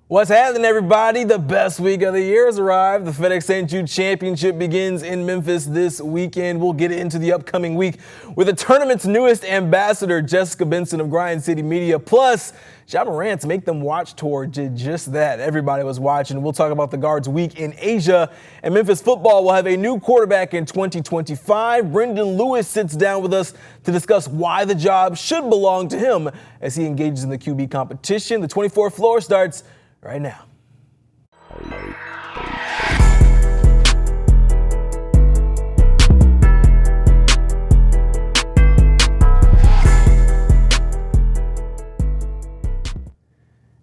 What's happening, everybody? The best week of the year has arrived. The FedEx St. Jude Championship begins in Memphis this weekend. We'll get into the upcoming week with the tournament's newest ambassador, Jessica Benson of Grind City Media. Plus, Morant's Make Them Watch tour did just that. Everybody was watching. We'll talk about the Guards' week in Asia. And Memphis football will have a new quarterback in 2025. Brendan Lewis sits down with us to discuss why the job should belong to him as he engages in the QB competition. The 24th floor starts right now.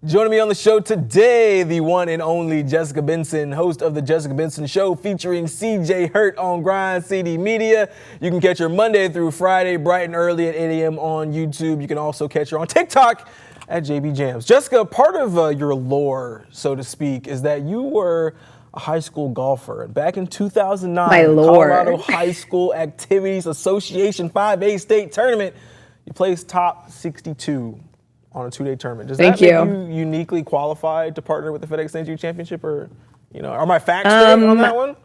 Joining me on the show today, the one and only Jessica Benson, host of the Jessica Benson Show featuring CJ Hurt on Grind City Media. You can catch her Monday through Friday, bright and early at 8 a.m. on YouTube. You can also catch her on TikTok at JB Jams. Jessica, part of your lore, so to speak, is that you were a high school golfer. Back in 2009, My lore. Colorado High School Activities Association 5A state tournament, you placed top 62 on a two-day tournament. Does that make you uniquely qualified to partner with the FedEx St. Jude Championship, or are my facts straight on that one?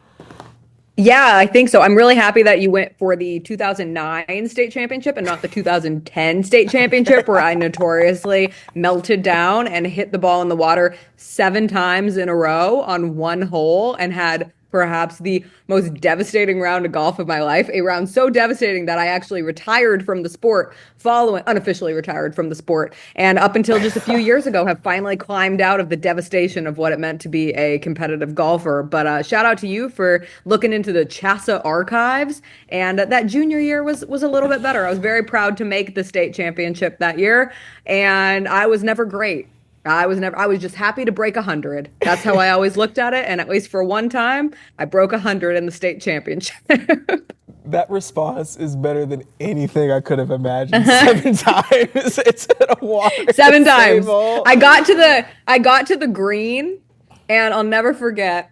Yeah, I think so. I'm really happy that you went for the 2009 state championship and not the 2010 state championship, where I notoriously melted down and hit the ball in the water 7 times in a row on one hole and had perhaps the most devastating round of golf of my life, a round so devastating that I actually retired from the sport, unofficially retired from the sport, and up until just a few years ago have finally climbed out of the devastation of what it meant to be a competitive golfer. But shout out to you for looking into the CHSAA archives, and that junior year was a little bit better. I was very proud to make the state championship that year, and I was never great. I was just happy to break 100. That's how I always looked at it. And at least for one time, I broke 100 in the state championship. That response is better than anything I could have imagined. 7 times it's in a water. 7 times. I got to the green, and I'll never forget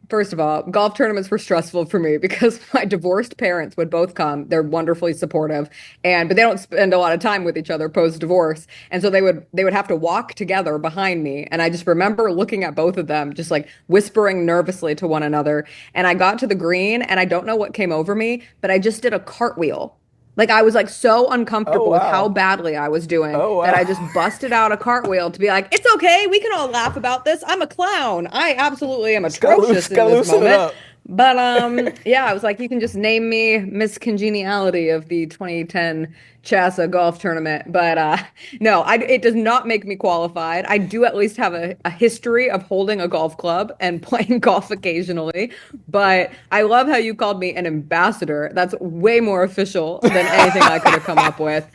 first of all, golf tournaments were stressful for me because my divorced parents would both come. They're wonderfully supportive, but they don't spend a lot of time with each other post-divorce. And so they would have to walk together behind me. And I just remember looking at both of them, just like whispering nervously to one another. And I got to the green, and I don't know what came over me, but I just did a cartwheel. Like, I was like so uncomfortable with how badly I was doing that I just busted out a cartwheel to be like, it's okay, we can all laugh about this. I'm a clown. I absolutely am atrocious in this moment. But yeah, I was like, you can just name me Miss Congeniality of the 2010 CHSAA golf tournament. But no, it does not make me qualified. I do at least have a history of holding a golf club and playing golf occasionally. But I love how you called me an ambassador. That's way more official than anything I could have come up with.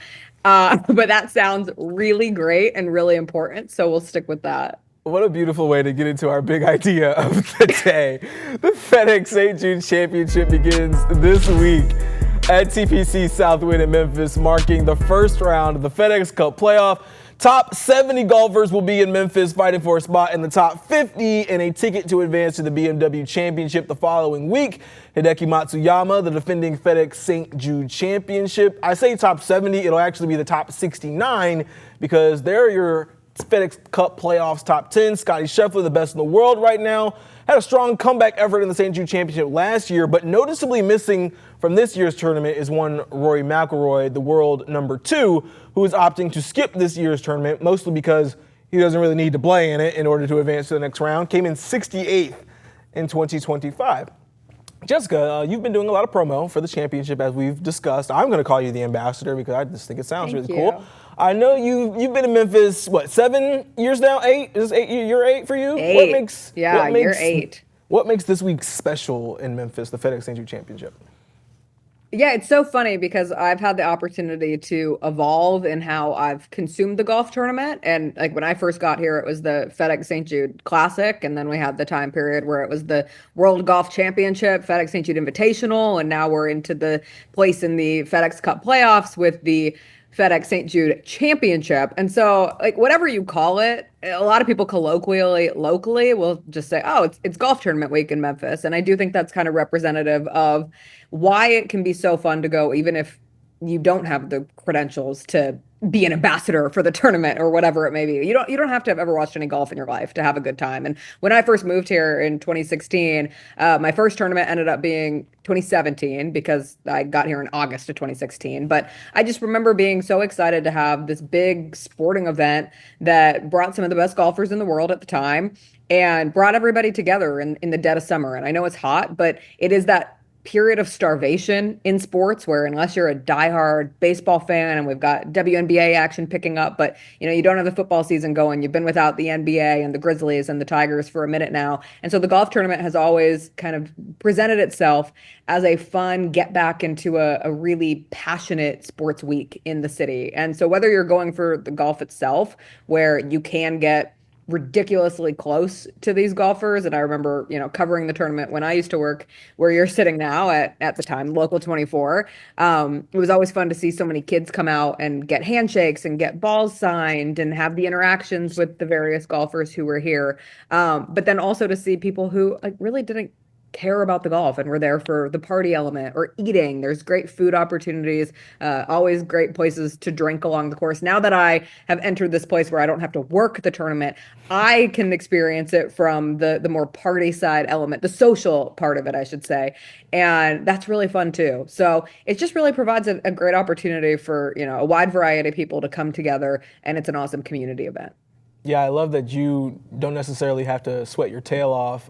But that sounds really great and really important. So we'll stick with that. What a beautiful way to get into our big idea of the day. The FedEx St. Jude Championship begins this week at TPC Southwind in Memphis, marking the first round of the FedEx Cup playoff. Top 70 golfers will be in Memphis fighting for a spot in the top 50 and a ticket to advance to the BMW Championship the following week. Hideki Matsuyama, the defending FedEx St. Jude Championship. I say top 70, it'll actually be the top 69 because they're your FedEx Cup playoffs top 10. Scotty Scheffler, the best in the world right now, had a strong comeback effort in the St. Jude Championship last year, but noticeably missing from this year's tournament is one Rory McIlroy, the world number 2, who is opting to skip this year's tournament, mostly because he doesn't really need to play in it in order to advance to the next round. Came in 68th in 2025. Jessica, you've been doing a lot of promo for the championship, as we've discussed. I'm going to call you the ambassador because I just think it sounds really cool. I know you've been in Memphis, 7 years now? 8? Is this year 8 for you? 8. Year 8. What makes this week special in Memphis, the FedEx St. Jude Championship? Yeah, it's so funny because I've had the opportunity to evolve in how I've consumed the golf tournament. And like when I first got here, it was the FedEx St. Jude Classic. And then we had the time period where it was the World Golf Championship, FedEx St. Jude Invitational. And now we're into the place in the FedEx Cup playoffs with the FedEx St. Jude Championship. And so, like, whatever you call it, a lot of people locally will just say, oh, it's golf tournament week in Memphis. And I do think that's kind of representative of why it can be so fun to go, even if you don't have the credentials to be an ambassador for the tournament or whatever it may be. You don't have to have ever watched any golf in your life to have a good time. And when I first moved here in 2016, my first tournament ended up being 2017 because I got here in August of 2016. But I just remember being so excited to have this big sporting event that brought some of the best golfers in the world at the time and brought everybody together in the dead of summer. And I know it's hot, but it is that period of starvation in sports where unless you're a diehard baseball fan and we've got WNBA action picking up, but you don't have the football season going, you've been without the NBA and the Grizzlies and the Tigers for a minute now. And so the golf tournament has always kind of presented itself as a fun get back into a really passionate sports week in the city. And so whether you're going for the golf itself, where you can get ridiculously close to these golfers. And I remember, covering the tournament when I used to work where you're sitting now at the time, Local 24. It was always fun to see so many kids come out and get handshakes and get balls signed and have the interactions with the various golfers who were here. But then also to see people who really didn't care about the golf and were there for the party element or eating. There's great food opportunities, always great places to drink along the course. Now that I have entered this place where I don't have to work the tournament, I can experience it from the more party side element, the social part of it, I should say. And that's really fun too. So it just really provides a great opportunity for, a wide variety of people to come together, and it's an awesome community event. Yeah, I love that you don't necessarily have to sweat your tail off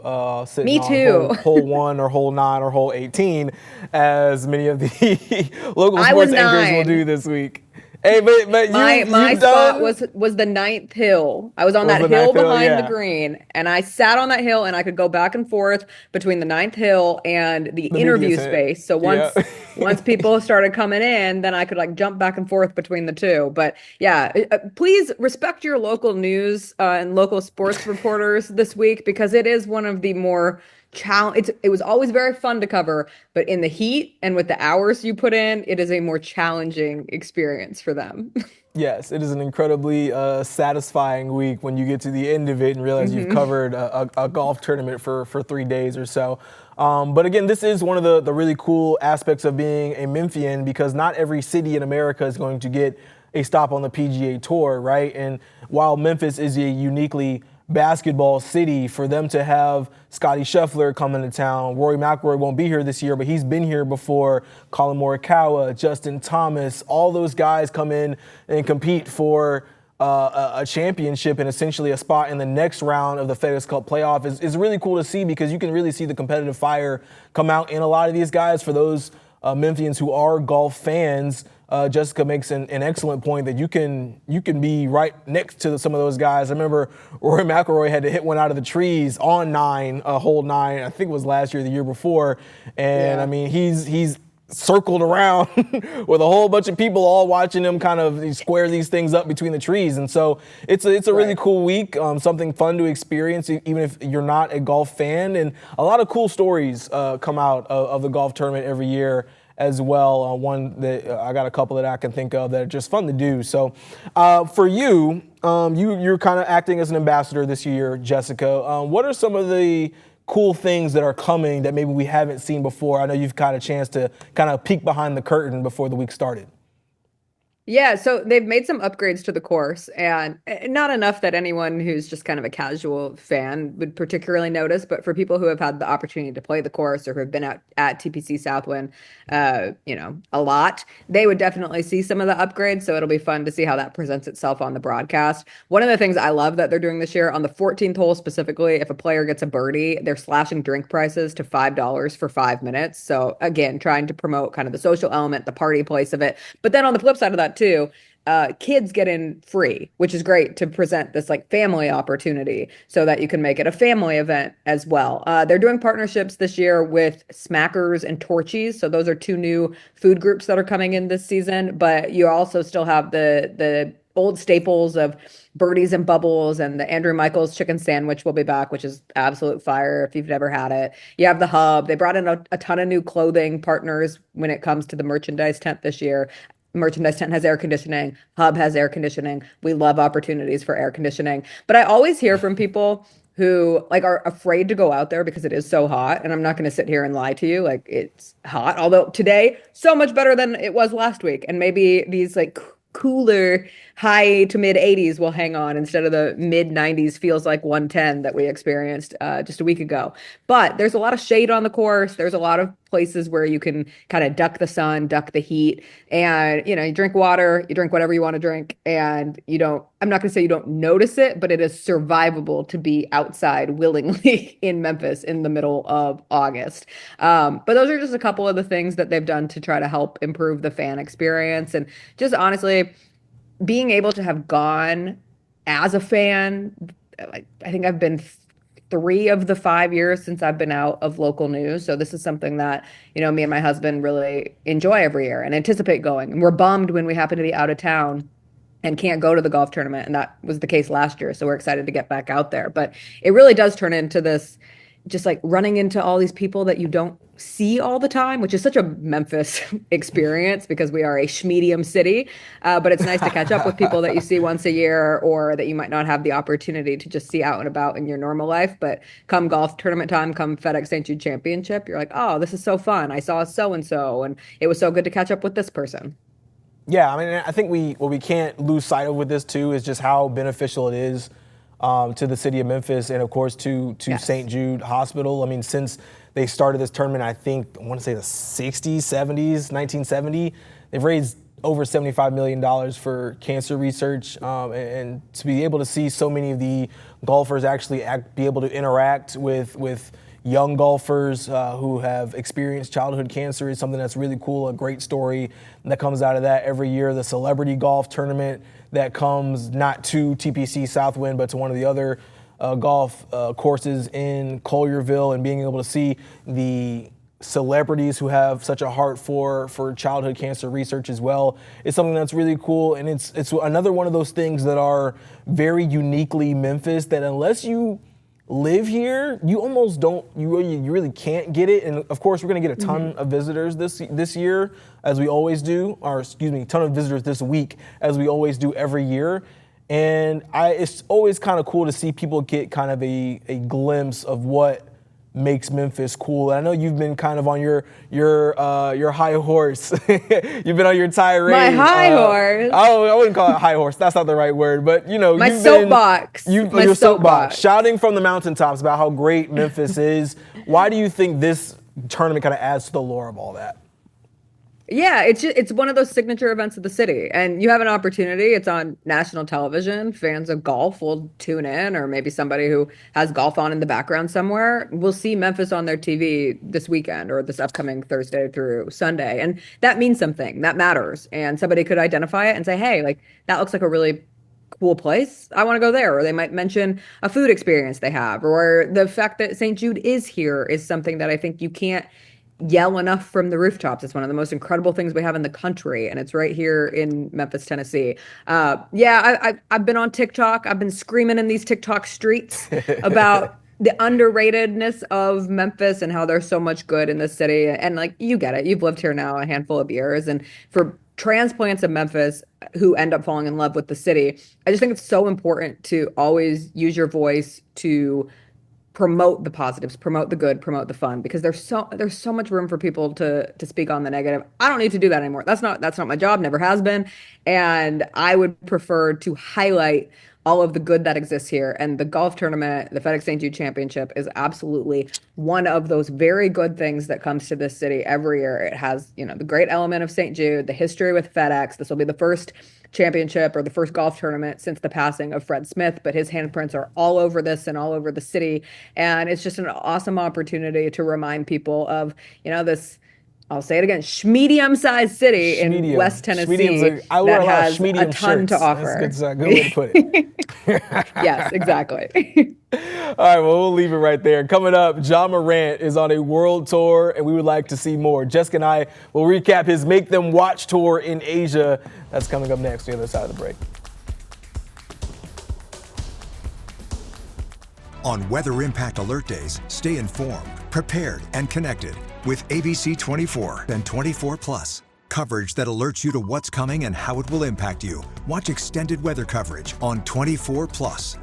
sitting Me on too. hole 1 or hole 9 or hole 18, as many of the local I was sports anchors will 9. do this week. Hey, but My you've spot done was the ninth hill. I was on that the hill ninth hill, behind yeah. the green, and I sat on that hill, and I could go back and forth between the ninth hill and the media interview center. space. So once Yeah. once people started coming in, then I could jump back and forth between the two. But yeah, please respect your local news and local sports reporters this week because it is one of the more it was always very fun to cover, but in the heat and with the hours you put in, it is a more challenging experience for them. Yes, it is an incredibly satisfying week when you get to the end of it and realize you've covered a golf tournament for 3 days or so. But again, this is one of the really cool aspects of being a Memphian because not every city in America is going to get a stop on the PGA Tour, right? And while Memphis is a uniquely basketball city, for them to have Scottie Scheffler come into town. Rory McIlroy won't be here this year, but he's been here before. Colin Morikawa, Justin Thomas, all those guys come in and compete for a championship and essentially a spot in the next round of the FedEx Cup playoff is really cool to see because you can really see the competitive fire come out in a lot of these guys. For those Memphians who are golf fans, Jessica makes an excellent point that you can be right next to some of those guys. I remember Rory McIlroy had to hit one out of the trees on hole 9. I think it was last year, the year before, and Yeah. I mean he's circled around with a whole bunch of people all watching him kind of square these things up between the trees. And so it's a really cool week, something fun to experience, even if you're not a golf fan. And a lot of cool stories come out of the golf tournament every year as well. One that I got a couple that I can think of that are just fun to do. So for you, you're kind of acting as an ambassador this year, Jessica. What are some of the cool things that are coming that maybe we haven't seen before? I know you've got a chance to kind of peek behind the curtain before the week started. Yeah, so they've made some upgrades to the course, and not enough that anyone who's just kind of a casual fan would particularly notice. But for people who have had the opportunity to play the course or who have been at TPC Southwind, a lot, they would definitely see some of the upgrades. So it'll be fun to see how that presents itself on the broadcast. One of the things I love that they're doing this year on the 14th hole specifically, if a player gets a birdie, they're slashing drink prices to $5 for 5 minutes. So again, trying to promote kind of the social element, the party place of it. But then on the flip side of that too, kids get in free, which is great to present this family opportunity so that you can make it a family event as well. They're doing partnerships this year with Smackers and Torchies. So those are 2 new food groups that are coming in this season, but you also still have the old staples of Birdies and Bubbles, and the Andrew Michaels chicken sandwich will be back, which is absolute fire if you've never had it. You have the Hub. They brought in a ton of new clothing partners when it comes to the merchandise tent this year. Merchandise tent has air conditioning. Hub has air conditioning. We love opportunities for air conditioning. But I always hear from people who are afraid to go out there because it is so hot. And I'm not going to sit here and lie to you. It's hot. Although today, so much better than it was last week. And maybe these cooler high to mid 80s will hang on instead of the mid 90s feels like 110 that we experienced just a week ago. But there's a lot of shade on the course. There's a lot of places where you can kind of duck the sun, duck the heat, and you drink water, you drink whatever you want to drink, and I'm not going to say you don't notice it, but it is survivable to be outside willingly in Memphis in the middle of August. But those are just a couple of the things that they've done to try to help improve the fan experience. And just honestly, being able to have gone as a fan, I think I've been 3 of the 5 years since I've been out of local news. So this is something that, me and my husband really enjoy every year and anticipate going. And we're bummed when we happen to be out of town and can't go to the golf tournament. And that was the case last year. So we're excited to get back out there. But it really does turn into this, just like running into all these people that you don't see all the time, which is such a Memphis experience because we are a schmedium city. But it's nice to catch up with people that you see once a year or that you might not have the opportunity to just see out and about in your normal life. But come golf tournament time, come FedEx St. Jude Championship, you're like, oh, this is so fun. I saw so-and-so, and it was so good to catch up with this person. Yeah, I mean, I think what we can't lose sight of with this too is just how beneficial it is to the city of Memphis and, of course, to Yes. St. Jude Hospital. I mean, since they started this tournament, I want to say the 60s, 70s, 1970, they've raised over $75 million for cancer research. And to be able to see so many of the golfers actually be able to interact with young golfers who have experienced childhood cancer is something that's really cool, a great story that comes out of that every year. The celebrity golf tournament that comes not to TPC Southwind, but to one of the other golf courses in Collierville, and being able to see the celebrities who have such a heart for childhood cancer research as well is something that's really cool. And it's another one of those things that are very uniquely Memphis that unless you live here, you almost don't, you really can't get it. And of course, we're going to get a ton of visitors this year, as we always do, or excuse me, a ton of visitors this week, as we always do every year. And it's always kind of cool to see people get kind of a glimpse of what makes Memphis cool. And I know you've been kind of on your high horse. You've been on your tirade. My high horse. I wouldn't call it high horse. That's not the right word. But my soapbox. Your soapbox, shouting from the mountaintops about how great Memphis is. Why do you think this tournament kind of adds to the lore of all that? Yeah, it's one of those signature events of the city, and you have an opportunity. It's on national television. Fans of golf will tune in, or maybe somebody who has golf on in the background somewhere will see Memphis on their TV this weekend or this upcoming Thursday through Sunday, and that means something. That matters, and somebody could identify it and say, "Hey, like that looks like a really cool place. I want to go there." Or they might mention a food experience they have, or the fact that St. Jude is here is something that I think you can't yell enough from the rooftops. It's one of the most incredible things we have in the country, and it's right here in Memphis, Tennessee. I've been on TikTok. I've been screaming in these TikTok streets about the underratedness of Memphis and how there's so much good in this city. And like, you get it. You've lived here now a handful of years, and for transplants of Memphis who end up falling in love with the city, I just think it's so important to always use your voice to promote the positives, promote the good, promote the fun, because there's so much room for people to speak on the negative. I don't need to do that anymore. That's not my job, never has been. And I would prefer to highlight all of the good that exists here. And the golf tournament, the FedEx St. Jude Championship, is absolutely one of those very good things that comes to this city every year. It has, the great element of St. Jude, the history with FedEx. This will be the first championship or the first golf tournament since the passing of Fred Smith, but his handprints are all over this and all over the city. And it's just an awesome opportunity to remind people of, this, I'll say it again, medium-sized city in West Tennessee that has a ton to offer. That's a good way to put it. Yes, exactly. All right, well, we'll leave it right there. Coming up, John Morant is on a world tour, and we would like to see more. Jessica and I will recap his Make Them Watch tour in Asia. That's coming up next on the other side of the break. On Weather Impact Alert Days, stay informed, prepared, and connected with ABC 24 and 24+. Coverage that alerts you to what's coming and how it will impact you. Watch extended weather coverage on 24+.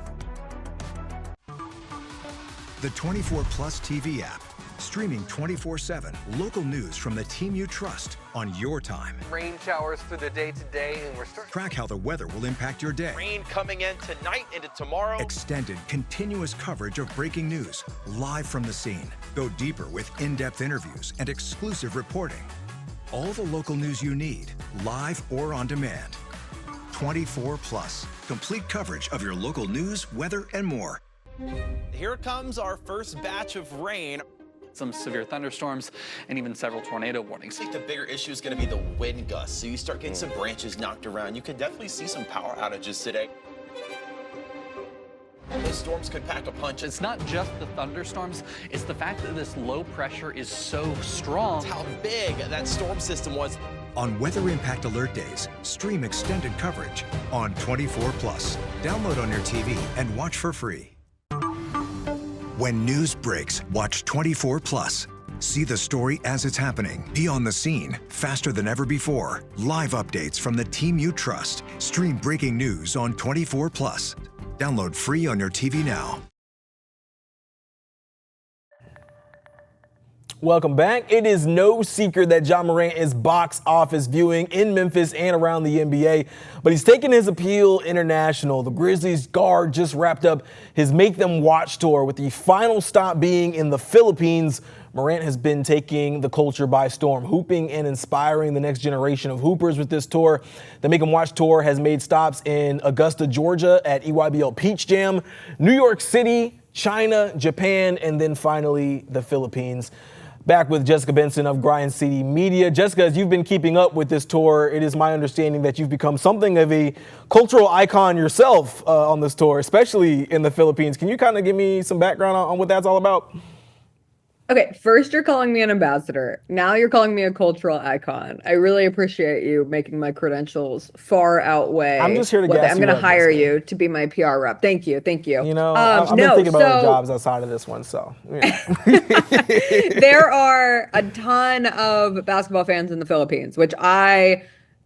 The 24+ TV app. streaming 24/7 local news from the team you trust on your time. Rain showers through the day today, and we're starting. Track how the weather will impact your day. Rain coming in tonight into tomorrow. Extended, continuous coverage of breaking news, live from the scene. Go deeper with in-depth interviews and exclusive reporting. All the local news you need, live or on demand. 24 Plus, complete coverage of your local news, weather, and more. Here comes our first batch of rain. Some severe thunderstorms and even several tornado warnings. I think the bigger issue is going to be the wind gusts. So you start getting some branches knocked around. You could definitely see some power outages today. Those storms could pack a punch. It's not just the thunderstorms, it's the fact that this low pressure is so strong. It's how big that storm system was. On Weather Impact Alert Days, stream extended coverage on 24 Plus. Download on your TV and watch for free. When news breaks, watch 24 Plus. See the story as it's happening. Be on the scene faster than ever before. Live updates from the team you trust. Stream breaking news on 24 Plus. Download free on your TV now. Welcome back. It is no secret that Ja Morant is box office viewing in Memphis and around the NBA, but he's taken his appeal international. The Grizzlies guard just wrapped up his Make Them Watch tour, with the final stop being in the Philippines. Morant has been taking the culture by storm, hooping and inspiring the next generation of hoopers with this tour. The Make 'em Watch tour has made stops in Augusta, Georgia at EYBL Peach Jam, New York City, China, Japan, and then finally the Philippines. Back with Jessica Benson of Grind City Media. Jessica, as you've been keeping up with this tour, it is my understanding that you've become something of a cultural icon yourself on this tour, especially in the Philippines. Can you kind of give me some background on what that's all about? Okay, first you're calling me an ambassador. Now you're calling me a cultural icon. I really appreciate you making my credentials far outweigh. I'm just here to gas I'm you going to up, hire Jessica. you to be my PR rep. Thank you. You know, I've been thinking about other jobs outside of this one, so. Yeah. There are a ton of basketball fans in the Philippines, which I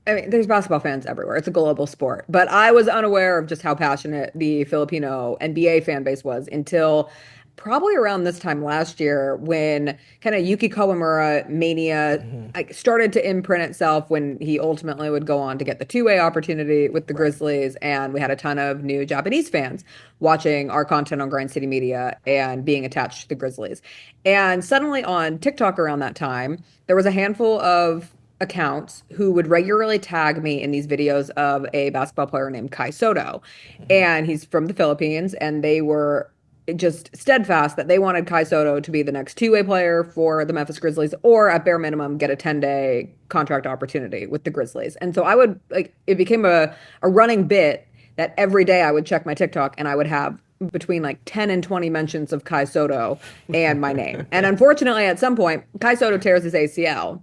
mean, there's basketball fans everywhere. It's a global sport. But I was unaware of just how passionate the Filipino NBA fan base was until probably around this time last year, when kind of Yuki Kawamura mania started to imprint itself, when he ultimately would go on to get the two-way opportunity with the Grizzlies. And we had a ton of new Japanese fans watching our content on Grind City Media and being attached to the Grizzlies. And suddenly on TikTok around that time, there was a handful of accounts who would regularly tag me in these videos of a basketball player named Kai Soto. And he's from the Philippines, and they were just steadfast that they wanted Kai Soto to be the next two-way player for the Memphis Grizzlies, or at bare minimum get a 10-day contract opportunity with the Grizzlies. And so I would, it became a running bit that every day I would check my TikTok and I would have between 10 and 20 mentions of Kai Soto and my name. And unfortunately, at some point, Kai Soto tears his ACL.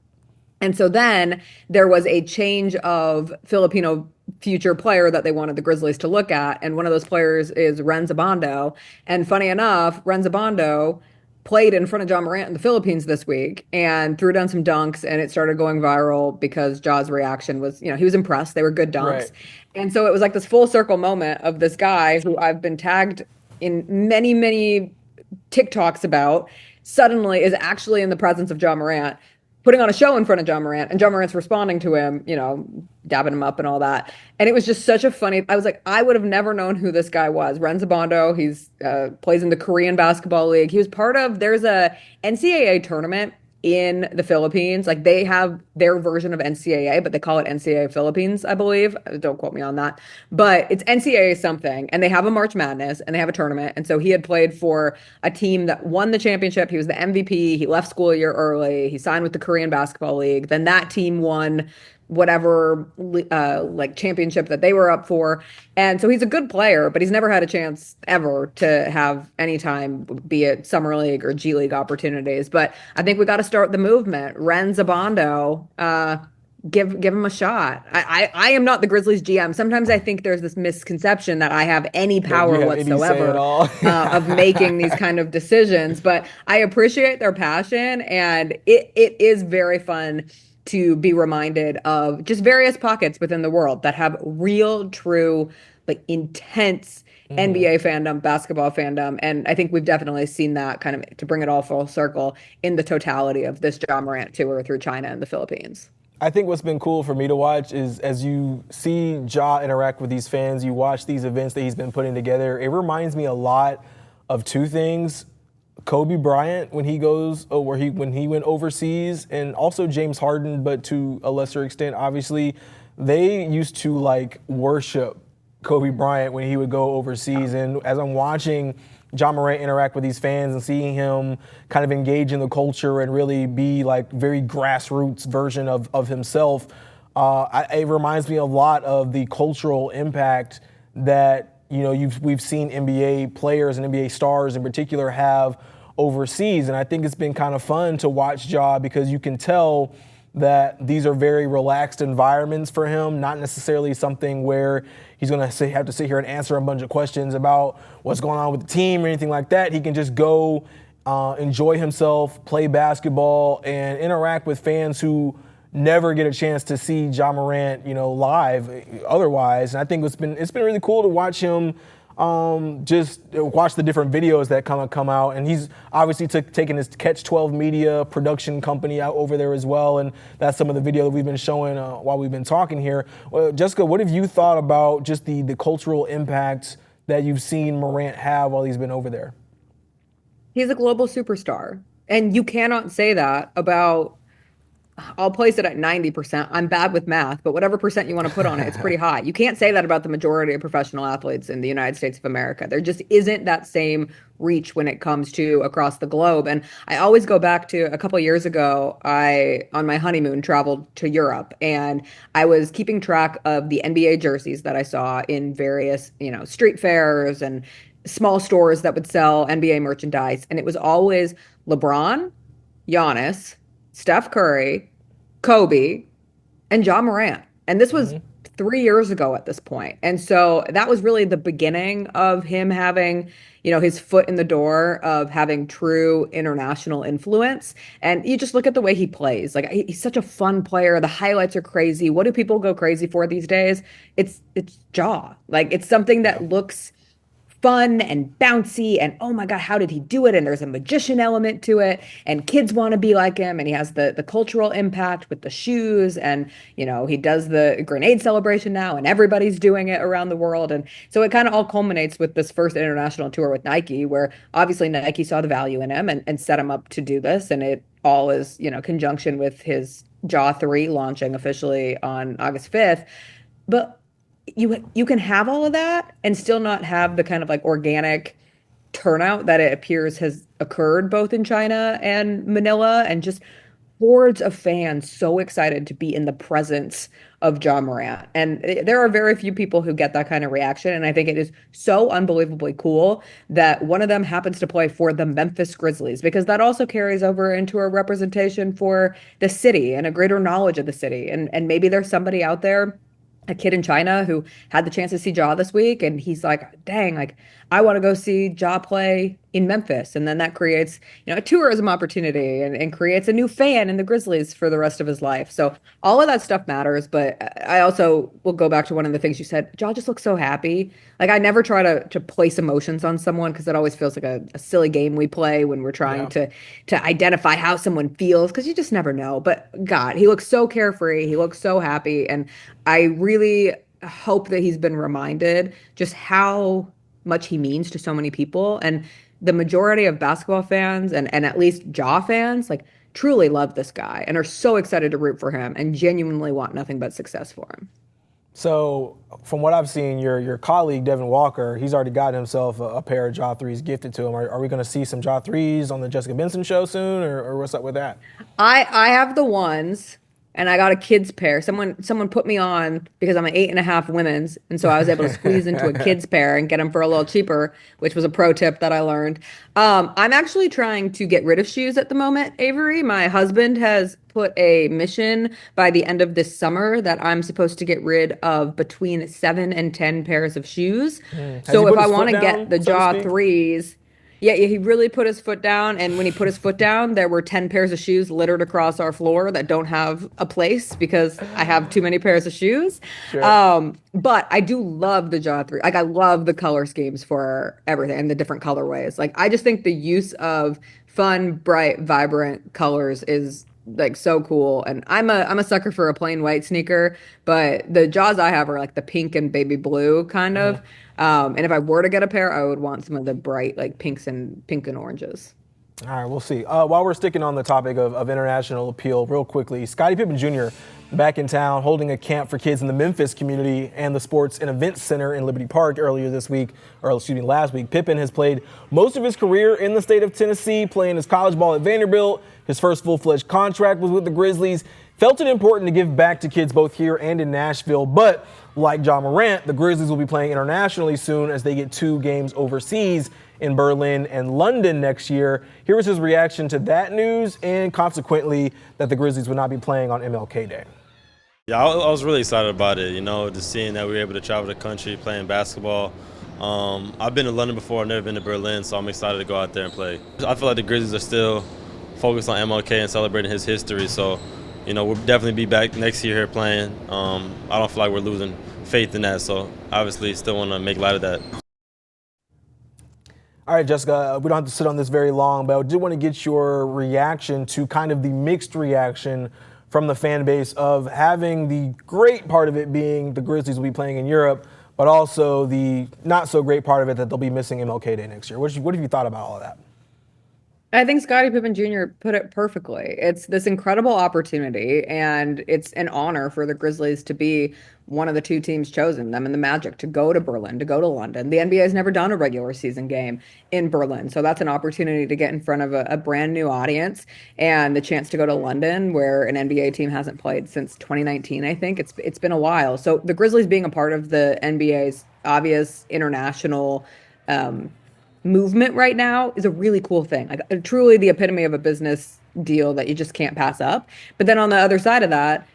And so then there was a change of Filipino future player that they wanted the Grizzlies to look at. And one of those players is Ren Zabando. And funny enough, Ren Zabando played in front of Ja Morant in the Philippines this week and threw down some dunks, and it started going viral because Ja's reaction was, he was impressed. They were good dunks. Right. And so it was like this full circle moment of this guy who I've been tagged in many, many TikToks about, suddenly is actually in the presence of Ja Morant, putting on a show in front of Ja Morant, and Ja Morant's responding to him, dabbing him up and all that. And it was just such a funny, I was like, I would have never known who this guy was. Ren Zabando, he's plays in the Korean Basketball League. He was there's a NCAA tournament in the Philippines. They have their version of NCAA, but they call it NCAA Philippines, I believe. Don't quote me on that. But it's NCAA something, and they have a March Madness, and they have a tournament. And so he had played for a team that won the championship. He was the MVP. He left school a year early. He signed with the Korean Basketball League. Then that team won whatever championship that they were up for. And so he's a good player, but he's never had a chance ever to have any time, be it Summer League or G League opportunities. But I think we got to start the movement. Ren Zabando, give him a shot. I am not the Grizzlies GM. Sometimes I think there's this misconception that I have any power whatsoever of making these kind of decisions. But I appreciate their passion, and it is very fun to be reminded of just various pockets within the world that have real, true, intense NBA fandom, basketball fandom. And I think we've definitely seen that kind of, to bring it all full circle, in the totality of this Ja Morant tour through China and the Philippines. I think what's been cool for me to watch is as you see Ja interact with these fans, you watch these events that he's been putting together. It reminds me a lot of two things: Kobe Bryant when he goes, when he went overseas, and also James Harden, but to a lesser extent, obviously, they used to like worship Kobe Bryant when he would go overseas. And as I'm watching Ja Morant interact with these fans and seeing him kind of engage in the culture and really be like very grassroots version of himself, it reminds me a lot of the cultural impact that we've seen NBA players and NBA stars in particular have overseas. And I think it's been kind of fun to watch Ja because you can tell that these are very relaxed environments for him, not necessarily something where he's going to have to sit here and answer a bunch of questions about what's going on with the team or anything like that. He can just go enjoy himself, play basketball, and interact with fans who never get a chance to see Ja Morant, live otherwise. And I think it's been really cool to watch him just watch the different videos that come out. And he's obviously taking his Catch 12 Media production company out over there as well. And that's some of the video that we've been showing while we've been talking here. Jessica, what have you thought about just the cultural impact that you've seen Morant have while he's been over there? He's a global superstar. And you cannot say that about, I'll place it at 90%. I'm bad with math, but whatever percent you want to put on it, it's pretty high. You can't say that about the majority of professional athletes in the United States of America. There just isn't that same reach when it comes to across the globe. And I always go back to a couple of years ago, on my honeymoon, traveled to Europe, and I was keeping track of the NBA jerseys that I saw in various, street fairs and small stores that would sell NBA merchandise. And it was always LeBron, Giannis, Steph Curry, Kobe, and Ja Morant. And this was 3 years ago at this point. And so that was really the beginning of him having, his foot in the door of having true international influence. And you just look at the way he plays. Like, he's such a fun player. The highlights are crazy. What do people go crazy for these days? It's Ja. Like, it's something that looks fun and bouncy, and oh my God, how did he do it? And there's a magician element to it, and kids want to be like him, and he has the cultural impact with the shoes, and he does the grenade celebration now, and everybody's doing it around the world. And so it kind of all culminates with this first international tour with Nike, where obviously Nike saw the value in him and set him up to do this, and it all is conjunction with his Ja 3 launching officially on August 5th. But you can have all of that and still not have the kind of like organic turnout that it appears has occurred both in China and Manila, and just hordes of fans so excited to be in the presence of Ja Morant. And there are very few people who get that kind of reaction. And I think it is so unbelievably cool that one of them happens to play for the Memphis Grizzlies, because that also carries over into a representation for the city and a greater knowledge of the city. And maybe there's somebody out there, a kid in China, who had the chance to see Ja this week, and he's like, dang, like, I want to go see Ja play in Memphis. And then that creates, a tourism opportunity and creates a new fan in the Grizzlies for the rest of his life. So all of that stuff matters. But I also will go back to one of the things you said. Ja just looks so happy. Like, I never try to place emotions on someone, because it always feels like a silly game we play when we're trying to identify how someone feels, because you just never know. But God, he looks so carefree. He looks so happy. And I really hope that he's been reminded just how much he means to so many people. And the majority of basketball fans and at least Ja fans, like, truly love this guy and are so excited to root for him and genuinely want nothing but success for him. So from what I've seen, your colleague, Devin Walker, he's already got himself a pair of Ja 3s gifted to him. Are we going to see some Ja 3s on the Jessica Benson show soon, or what's up with that? I have the ones, and I got a kids pair. Someone put me on, because I'm an 8.5 women's, and so I was able to squeeze into a kids pair and get them for a little cheaper, which was a pro tip that I learned. I'm actually trying to get rid of shoes at the moment, Avery. My husband has put a mission by the end of this summer that I'm supposed to get rid of between 7 and 10 pairs of shoes. So if I want to get the Ja 3s, Yeah, he really put his foot down. And when he put his foot down, there were 10 pairs of shoes littered across our floor that don't have a place because I have too many pairs of shoes. Sure. But I do love the Jaw 3. Like, I love the color schemes for everything and the different colorways. Like, I just think the use of fun, bright, vibrant colors is like so cool. And I'm a sucker for a plain white sneaker, but the Jaws I have are like the pink and baby blue kind of. And if I were to get a pair, I would want some of the bright like pink and oranges. All right, we'll see. While we're sticking on the topic of international appeal, real quickly, Scottie Pippen Jr. back in town holding a camp for kids in the Memphis community and the Sports and Events Center in Liberty Park last week. Pippen has played most of his career in the state of Tennessee, playing his college ball at Vanderbilt. His first full-fledged contract was with the Grizzlies. Felt it important to give back to kids both here and in Nashville, but like John Morant, the Grizzlies will be playing internationally soon as they get 2 games overseas in Berlin and London next year. Here was his reaction to that news and consequently that the Grizzlies would not be playing on MLK Day. Yeah, I was really excited about it, just seeing that we were able to travel the country playing basketball. I've been to London before, I've never been to Berlin, so I'm excited to go out there and play. I feel like the Grizzlies are still focused on MLK and celebrating his history, so we'll definitely be back next year here playing. I don't feel like we're losing faith in that, so obviously still want to make light of that. All right, Jessica, we don't have to sit on this very long, but I did want to get your reaction to kind of the mixed reaction from the fan base of having the great part of it being the Grizzlies will be playing in Europe, but also the not so great part of it that they'll be missing MLK Day next year. What have you thought about all of that? I think Scottie Pippen Jr. put it perfectly. It's this incredible opportunity, and it's an honor for the Grizzlies to be one of the 2 teams chosen, them and the Magic, to go to Berlin, to go to London. The NBA has never done a regular season game in Berlin, so that's an opportunity to get in front of a brand new audience and the chance to go to London, where an NBA team hasn't played since 2019, I think. It's been a while. So the Grizzlies being a part of the NBA's obvious international movement right now is a really cool thing. Like, truly the epitome of a business deal that you just can't pass up. But then on the other side of that,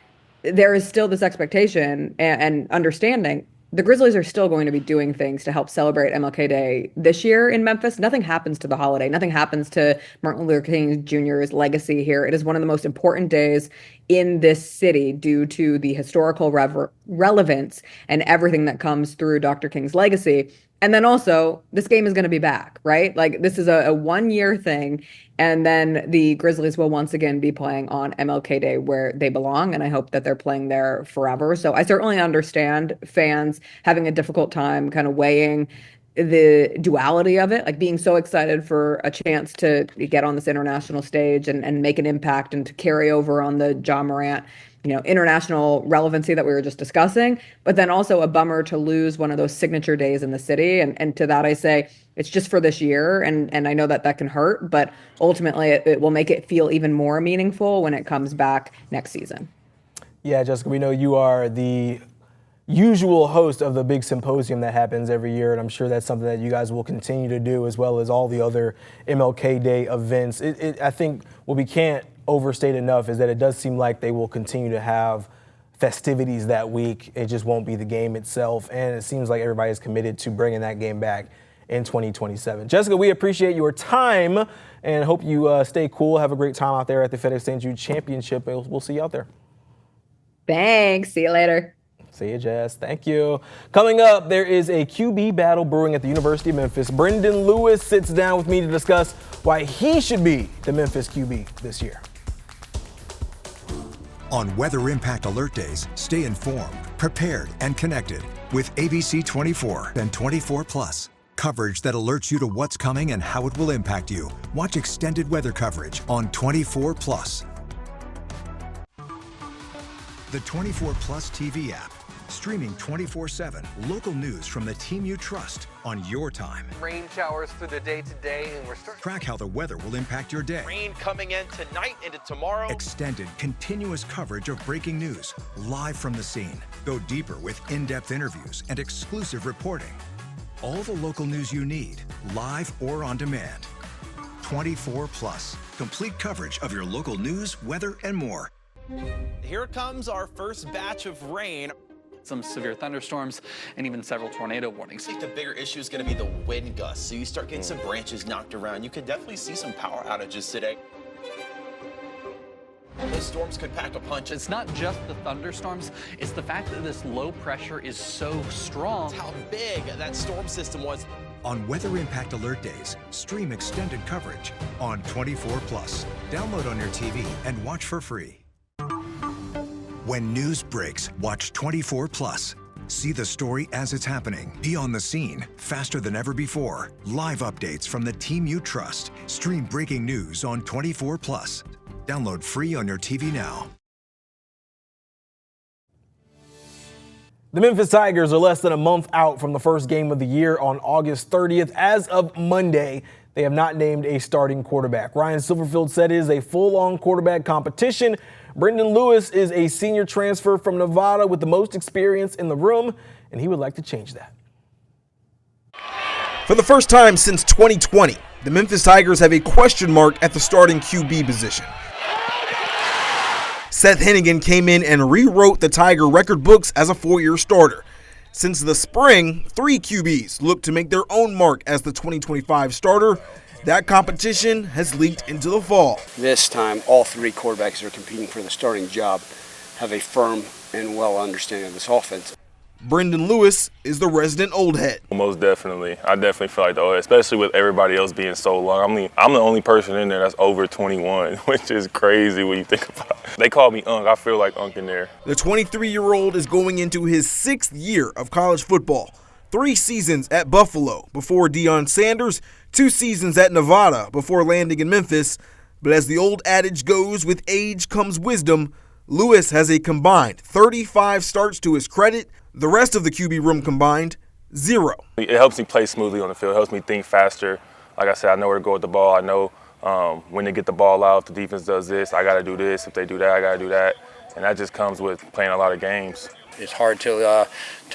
there is still this expectation and understanding the Grizzlies are still going to be doing things to help celebrate MLK Day this year in Memphis. Nothing happens to the holiday. Nothing happens to Martin Luther King Jr.'s legacy here. It is one of the most important days in this city due to the historical relevance and everything that comes through Dr. King's legacy. And then also, this game is going to be back, right? Like, this is a 1-year thing. And then the Grizzlies will once again be playing on MLK Day where they belong. And I hope that they're playing there forever. So I certainly understand fans having a difficult time kind of weighing the duality of it, like being so excited for a chance to get on this international stage and make an impact and to carry over on the John Morant international relevancy that we were just discussing, but then also a bummer to lose one of those signature days in the city. And to that I say, it's just for this year. And I know that can hurt, but ultimately it will make it feel even more meaningful when it comes back next season. Yeah, Jessica, we know you are the usual host of the big symposium that happens every year, and I'm sure that's something that you guys will continue to do as well as all the other MLK Day events. I think what we can't overstate enough is that it does seem like they will continue to have festivities that week. It just won't be the game itself, and it seems like everybody is committed to bringing that game back in 2027. Jessica, we appreciate your time and hope you stay cool. Have a great time out there at the FedEx St. Jude Championship. We'll see you out there. Thanks. See you later. See you, Jess. Thank you. Coming up, there is a QB battle brewing at the University of Memphis. Brendan Lewis sits down with me to discuss why he should be the Memphis QB this year. On Weather Impact Alert Days, stay informed, prepared, and connected with ABC 24 and 24 Plus. Coverage that alerts you to what's coming and how it will impact you. Watch extended weather coverage on 24 Plus. The 24 Plus TV app. Streaming 24/7 local news from the team you trust on your time. Rain showers through the day today, and we're starting. Track how the weather will impact your day. Rain coming in tonight into tomorrow. Extended, continuous coverage of breaking news, live from the scene. Go deeper with in-depth interviews and exclusive reporting. All the local news you need, live or on demand. 24 Plus, complete coverage of your local news, weather, and more. Here comes our first batch of rain. some severe thunderstorms, and even several tornado warnings. I think the bigger issue is going to be the wind gusts. So you start getting some branches knocked around. You could definitely see some power outages today. Those storms could pack a punch. It's not just the thunderstorms, it's the fact that this low pressure is so strong. It's how big that storm system was. On Weather Impact Alert Days, stream extended coverage on 24+. Download on your TV and watch for free. When news breaks, watch 24+. See the story as it's happening. Be on the scene, faster than ever before. Live updates from the team you trust. Stream breaking news on 24+. Download free on your TV now. The Memphis Tigers are less than a month out from the first game of the year on August 30th. As of Monday, they have not named a starting quarterback. Ryan Silverfield said it is a full-on quarterback competition. Brendan Lewis is a senior transfer from Nevada with the most experience in the room, and he would like to change that. For the first time since 2020, the Memphis Tigers have a question mark at the starting QB position. Seth Hennigan came in and rewrote the Tiger record books as a four-year starter. Since the spring, 3 QBs look to make their own mark as the 2025 starter. That competition has leaked into the fall. This time, all 3 quarterbacks that are competing for the starting job have a firm and well understanding of this offense. Brendan Lewis is the resident old head. Most definitely. I definitely feel like the old head, especially with everybody else being so long. I'm the only person in there that's over 21, which is crazy when you think about it. They call me Unc. I feel like Unc in there. The 23-year-old is going into his 6th year of college football. 3 seasons at Buffalo before Deion Sanders, 2 seasons at Nevada before landing in Memphis. But as the old adage goes, with age comes wisdom. Lewis has a combined 35 starts to his credit. The rest of the QB room combined, 0. It helps me play smoothly on the field. It helps me think faster. Like I said, I know where to go with the ball. I know when to get the ball out. If the defense does this, I got to do this. If they do that, I got to do that. And that just comes with playing a lot of games. It's hard to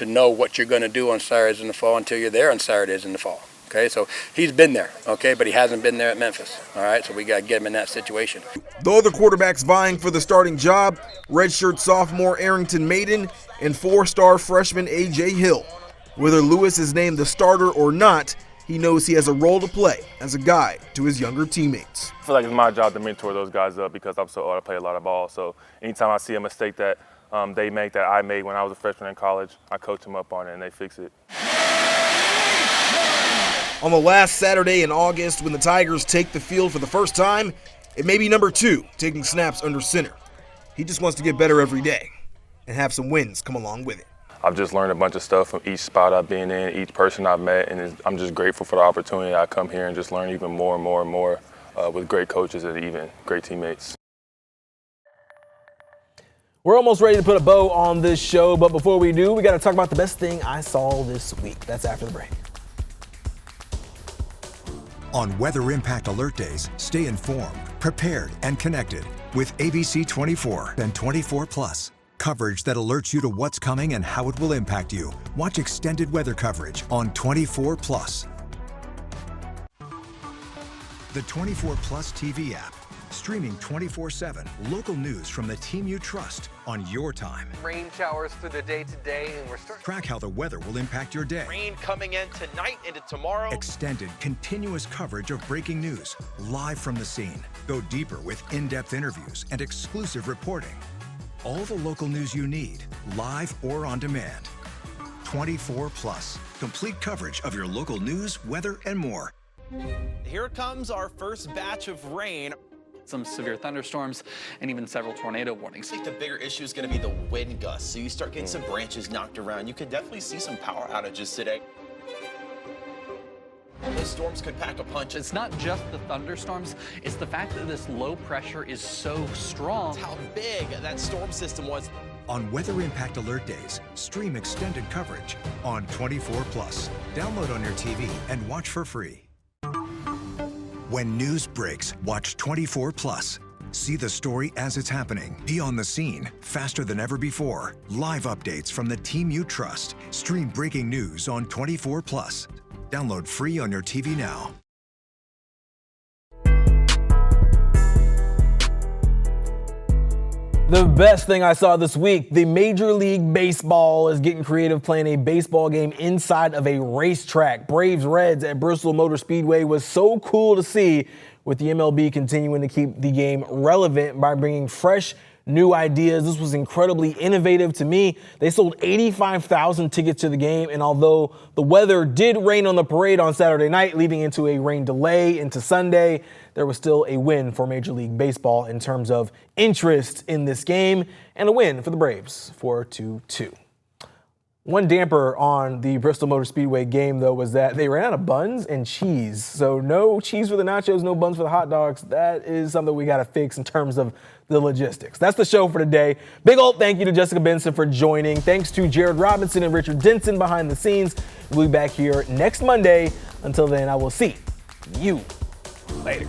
know what you're going to do on Saturdays in the fall until you're there on Saturdays in the fall. Okay, so he's been there, okay, but he hasn't been there at Memphis. All right, so we got to get him in that situation. The other quarterbacks vying for the starting job, redshirt sophomore Arrington Maiden and 4-star freshman A.J. Hill. Whether Lewis is named the starter or not, he knows he has a role to play as a guide to his younger teammates. I feel like it's my job to mentor those guys up because I'm so old. I play a lot of ball, so anytime I see a mistake that they make that I made when I was a freshman in college, I coach them up on it and they fix it. On the last Saturday in August, when the Tigers take the field for the first time, it may be number 2 taking snaps under center. He just wants to get better every day and have some wins come along with it. I've just learned a bunch of stuff from each spot I've been in, each person I've met, and I'm just grateful for the opportunity. I come here and just learn even more and more and more with great coaches and even great teammates. We're almost ready to put a bow on this show, but before we do, we got to talk about the best thing I saw this week. That's after the break. On Weather Impact Alert Days, stay informed, prepared, and connected with ABC 24 and 24+. Coverage that alerts you to what's coming and how it will impact you. Watch extended weather coverage on 24+. The 24+ TV app, streaming 24/7 local news from the team you trust on your time. Rain showers through the day today, and we're starting. Track how the weather will impact your day. Rain coming in tonight into tomorrow. Extended, continuous coverage of breaking news, live from the scene. Go deeper with in-depth interviews and exclusive reporting. All the local news you need, live or on demand. 24+, complete coverage of your local news, weather, and more. Here comes our first batch of rain. Some severe thunderstorms and even several tornado warnings. I think the bigger issue is going to be the wind gusts. So you start getting some branches knocked around. You could definitely see some power outages today. Those storms could pack a punch. It's not just the thunderstorms, it's the fact that this low pressure is so strong. It's how big that storm system was. On Weather Impact Alert Days, stream extended coverage on 24+. Download on your TV and watch for free. When news breaks, watch 24+. See the story as it's happening. Be on the scene, faster than ever before. Live updates from the team you trust. Stream breaking news on 24+. Download free on your TV now. The best thing I saw this week, the Major League Baseball is getting creative, playing a baseball game inside of a racetrack. Braves Reds at Bristol Motor Speedway was so cool to see, with the MLB continuing to keep the game relevant by bringing fresh new ideas. This was incredibly innovative to me. They sold 85,000 tickets to the game, and although the weather did rain on the parade on Saturday night, leading into a rain delay into Sunday, there was still a win for Major League Baseball in terms of interest in this game, and a win for the Braves, 4-2. One damper on the Bristol Motor Speedway game, though, was that they ran out of buns and cheese. So no cheese for the nachos, no buns for the hot dogs. That is something we got to fix in terms of the logistics. That's the show for today. Big old thank you to Jessica Benson for joining. Thanks to Jared Robinson and Richard Denson behind the scenes. We'll be back here next Monday. Until then, I will see you later.